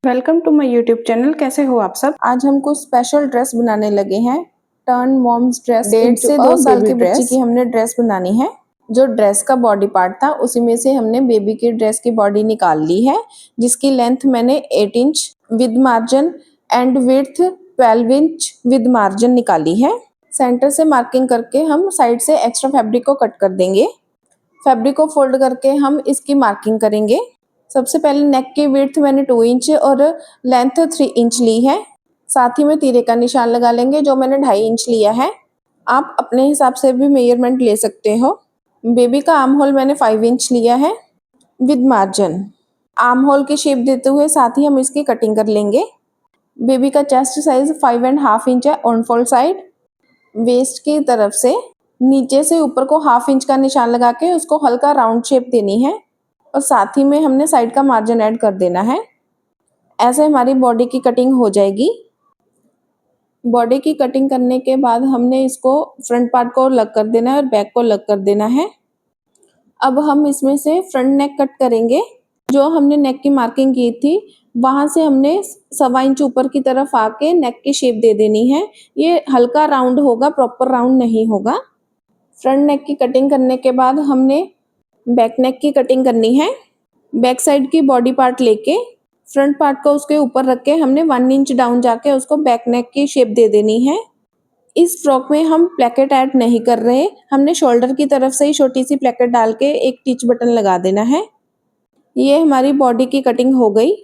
Welcome to my YouTube channel. कैसे हो आप सब। आज हम कुछ स्पेशल ड्रेस बनाने लगे हैं। टर्न मॉम्स ड्रेस, 1.5 से 2 साल की बच्ची की हमने ड्रेस बनानी है। जो ड्रेस का बॉडी पार्ट था उसी में से हमने बेबी की ड्रेस की बॉडी निकाल ली है, जिसकी लेंथ मैंने 8 inch with margin and width 12 inch with margin निकाली है। सेंटर से मार्किंग करके हम साइड से एक्स्ट्रा फैब्रिक को कट कर देंगे। फैब्रिक को फोल्ड करके हम इसकी मार्किंग करेंगे। सबसे पहले नेक की विड्थ मैंने 2 इंच और लेंथ 3 इंच ली है। साथ ही में तीरे का निशान लगा लेंगे जो मैंने 2.5 इंच लिया है। आप अपने हिसाब से भी मेजरमेंट ले सकते हो। बेबी का आर्म होल मैंने 5 इंच लिया है विद मार्जिन। आर्म होल की शेप देते हुए साथ ही हम इसकी कटिंग कर लेंगे। बेबी का चेस्ट साइज 5.5 इंच है ऑन फोल्ड साइड। वेस्ट की तरफ से नीचे से ऊपर को 1/2 इंच का निशान लगा के उसको हल्का राउंड शेप देनी है और साथ ही में हमने साइड का मार्जिन ऐड कर देना है। ऐसे हमारी बॉडी की कटिंग हो जाएगी। बॉडी की कटिंग करने के बाद हमने इसको फ्रंट पार्ट को अलग कर देना है और बैक को अलग कर देना है। अब हम इसमें से फ्रंट नेक कट करेंगे। जो हमने नेक की मार्किंग की थी वहां से हमने 1.25 इंच ऊपर की तरफ आके नेक की शेप दे देनी है। ये हल्का राउंड होगा, प्रॉपर राउंड नहीं होगा। फ्रंट नेक की कटिंग करने के बाद हमने बैक नेक की कटिंग करनी है। बैक साइड की बॉडी पार्ट लेके फ्रंट पार्ट को उसके ऊपर रख के हमने 1 इंच डाउन जाके उसको बैक नेक की शेप दे देनी है। इस फ्रॉक में हम प्लेकेट ऐड नहीं कर रहे, हमने शोल्डर की तरफ से ही छोटी सी प्लेकेट डाल के एक टिच बटन लगा देना है। ये हमारी बॉडी की कटिंग हो गई।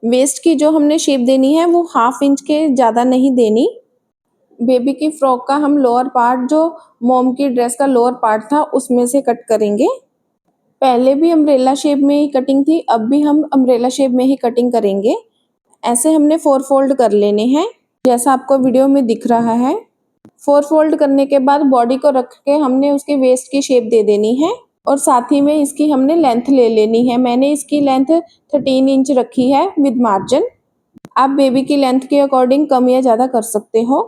वेस्ट की जो हमने शेप देनी है वो 1/2 इंच के ज़्यादा नहीं देनी। बेबी की फ्रॉक का हम लोअर पार्ट, जो मॉम की ड्रेस का लोअर पार्ट था, उसमें से कट करेंगे। पहले भी अम्ब्रेला शेप में ही कटिंग थी, अब भी हम अम्ब्रेला शेप में ही कटिंग करेंगे। ऐसे हमने 4 फोल्ड कर लेने हैं जैसा आपको वीडियो में दिख रहा है। 4 फोल्ड करने के बाद बॉडी को रख के हमने उसकी वेस्ट की शेप दे देनी है और साथ ही में इसकी हमने लेंथ ले लेनी है। मैंने इसकी लेंथ 13 इंच रखी है विद मार्जिन। आप बेबी की लेंथ के अकॉर्डिंग कम या ज़्यादा कर सकते हो।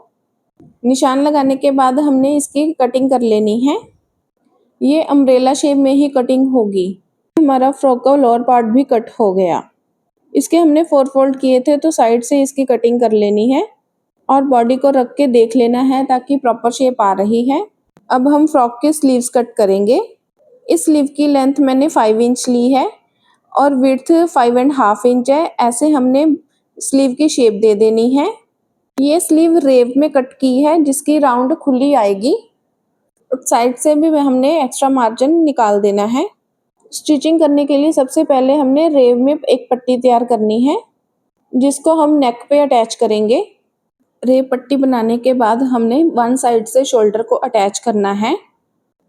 निशान लगाने के बाद हमने इसकी कटिंग कर लेनी है। ये अम्ब्रेला शेप में ही कटिंग होगी। हमारा फ्रॉक का लोअर पार्ट भी कट हो गया। इसके हमने 4 फोल्ड किए थे तो साइड से इसकी कटिंग कर लेनी है और बॉडी को रख के देख लेना है ताकि प्रॉपर शेप आ रही है। अब हम फ्रॉक के स्लीव्स कट करेंगे। इस स्लीव की लेंथ मैंने 5 इंच ली है और विड्थ 5.5 इंच है। ऐसे हमने स्लीव की शेप दे देनी है। ये स्लीव रेव में कट की है जिसकी राउंड खुली आएगी। साइड से भी हमने एक्स्ट्रा मार्जिन निकाल देना है। स्टिचिंग करने के लिए सबसे पहले हमने रेव में एक पट्टी तैयार करनी है जिसको हम नेक पे अटैच करेंगे। रेव पट्टी बनाने के बाद हमने वन साइड से शोल्डर को अटैच करना है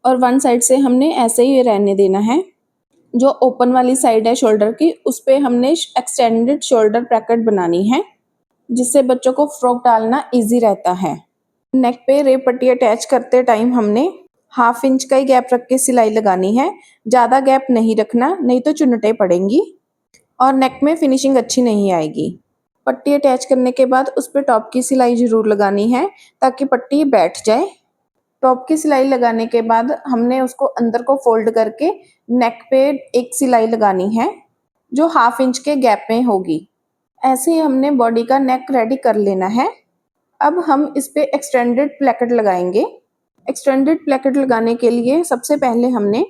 और वन साइड से हमने ऐसे ही रहने देना है। जो ओपन वाली साइड है शोल्डर की उस पे हमने एक्सटेंडेड शोल्डर ब्रैकेट बनानी है जिससे बच्चों को फ्रॉक डालना इजी रहता है। नेक पे रेव पट्टी अटैच करते टाइम हमने 1/2 इंच का ही गैप रख के सिलाई लगानी है। ज़्यादा गैप नहीं रखना, नहीं तो चुन्नटें पड़ेंगी और नेक में फिनिशिंग अच्छी नहीं आएगी। पट्टी अटैच करने के बाद उस पर टॉप की सिलाई ज़रूर लगानी है ताकि पट्टी बैठ जाए। टॉप की सिलाई लगाने के बाद हमने उसको अंदर को फोल्ड करके नेक पे एक सिलाई लगानी है जो 1/2 इंच के गैप में होगी। ऐसे ही हमने बॉडी का नेक रेडी कर लेना है। अब हम इस पे एक्सटेंडेड प्लेकेट लगाएंगे। एक्सटेंडेड प्लेकेट लगाने के लिए सबसे पहले हमने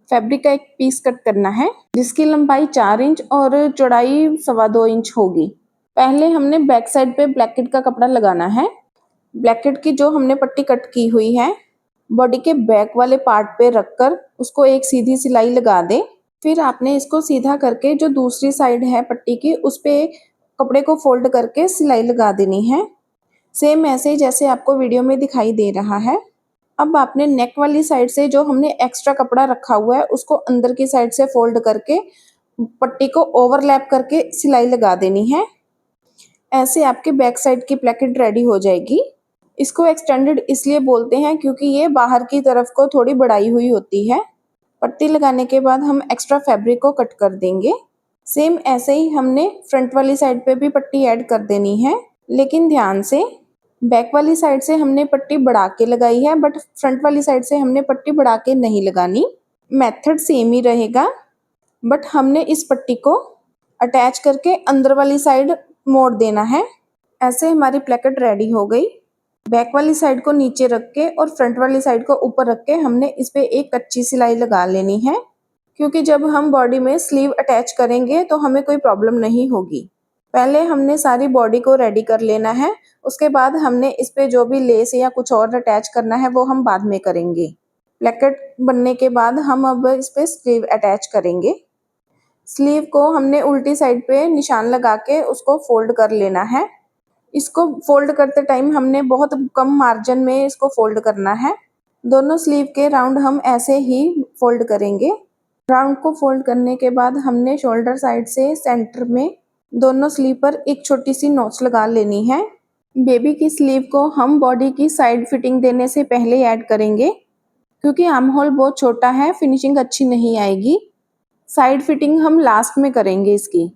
फैब्रिक का एक पीस कट करना है जिसकी लंबाई 4 इंच और चौड़ाई 2.25 इंच होगी। पहले हमने बैक साइड पे ब्लैकेट का कपड़ा लगाना है। ब्लैकेट की जो हमने पट्टी कट की हुई है बॉडी के बैक वाले पार्ट पे रखकर उसको एक सीधी सिलाई लगा दें। फिर आपने इसको सीधा करके जो दूसरी साइड है पट्टी की उस पे कपड़े को फोल्ड करके सिलाई लगा देनी है। सेम ऐसे ही जैसे आपको वीडियो में दिखाई दे रहा है। अब आपने नेक वाली साइड से जो हमने एक्स्ट्रा कपड़ा रखा हुआ है उसको अंदर की साइड से फोल्ड करके पट्टी को ओवरलैप करके सिलाई लगा देनी है। ऐसे आपके बैक साइड की प्लेकेट रेडी हो जाएगी। इसको एक्सटेंडेड इसलिए बोलते हैं क्योंकि ये बाहर की तरफ को थोड़ी बढ़ाई हुई होती है। पट्टी लगाने के बाद हम एक्स्ट्रा फैब्रिक को कट कर देंगे। सेम ऐसे ही हमने फ्रंट वाली साइड पे भी पट्टी ऐड कर देनी है, लेकिन ध्यान से बैक वाली साइड से हमने पट्टी बढ़ा के लगाई है बट फ्रंट वाली साइड से हमने पट्टी बढ़ा के नहीं लगानी। मेथड सेम ही रहेगा बट हमने इस पट्टी को अटैच करके अंदर वाली साइड मोड़ देना है। ऐसे हमारी प्लेकेट रेडी हो गई। बैक वाली साइड को नीचे रख के और फ्रंट वाली साइड को ऊपर रख के हमने इस पे एक कच्ची सिलाई लगा लेनी है, क्योंकि जब हम बॉडी में स्लीव अटैच करेंगे तो हमें कोई प्रॉब्लम नहीं होगी। पहले हमने सारी बॉडी को रेडी कर लेना है, उसके बाद हमने इस पे जो भी लेस या कुछ और अटैच करना है वो हम बाद में करेंगे। प्लेकेट बनने के बाद हम अब इस पे स्लीव अटैच करेंगे। स्लीव को हमने उल्टी साइड पे निशान लगा के उसको फोल्ड कर लेना है। इसको फोल्ड करते टाइम हमने बहुत कम मार्जिन में इसको फोल्ड करना है। दोनों स्लीव के राउंड हम ऐसे ही फोल्ड करेंगे। राउंड को फोल्ड करने के बाद हमने शोल्डर साइड से सेंटर में दोनों स्लीव पर एक छोटी सी नॉच लगा लेनी है। बेबी की स्लीव को हम बॉडी की साइड फिटिंग देने से पहले ऐड करेंगे, क्योंकि आर्म होल बहुत छोटा है, फिनिशिंग अच्छी नहीं आएगी। साइड फिटिंग हम लास्ट में करेंगे इसकी।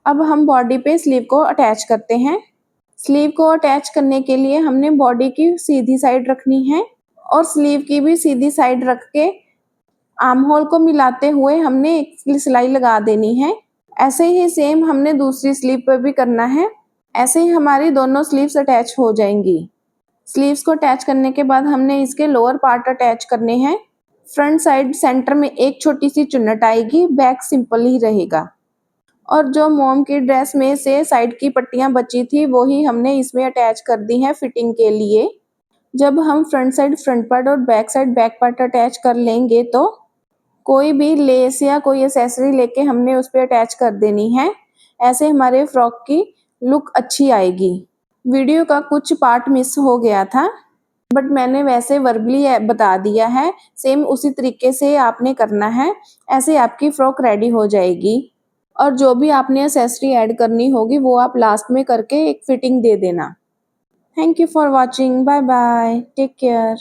अब हम बॉडी पे स्लीव को अटैच करते हैं। स्लीव को अटैच करने के लिए हमने बॉडी की सीधी साइड रखनी है और स्लीव की भी सीधी साइड रख के आर्म होल को मिलाते हुए हमने एक सिलाई लगा देनी है। ऐसे ही सेम हमने दूसरी स्लीव पर भी करना है। ऐसे ही हमारी दोनों स्लीव्स अटैच हो जाएंगी। स्लीव्स को अटैच करने के बाद हमने इसके लोअर पार्ट अटैच करने हैं। फ्रंट साइड सेंटर में एक छोटी सी चुन्नट आएगी, बैक सिंपल ही रहेगा। और जो मॉम की ड्रेस में से साइड की पट्टियां बची थी वो ही हमने इसमें अटैच कर दी हैं फिटिंग के लिए। जब हम फ्रंट साइड फ्रंट पार्ट और back side back part attach कर लेंगे तो कोई भी लेस या कोई एक्सेसरी लेके हमने उस पर अटैच कर देनी है। ऐसे हमारे फ्रॉक की लुक अच्छी आएगी। वीडियो का कुछ पार्ट मिस हो गया था, बट मैंने वैसे वर्बली बता दिया है। सेम उसी तरीके से आपने करना है, ऐसे आपकी फ्रॉक रेडी हो जाएगी। और जो भी आपने एक्सेसरी ऐड करनी होगी वो आप लास्ट में करके एक फिटिंग दे देना। Thank you for watching. Bye bye, take care.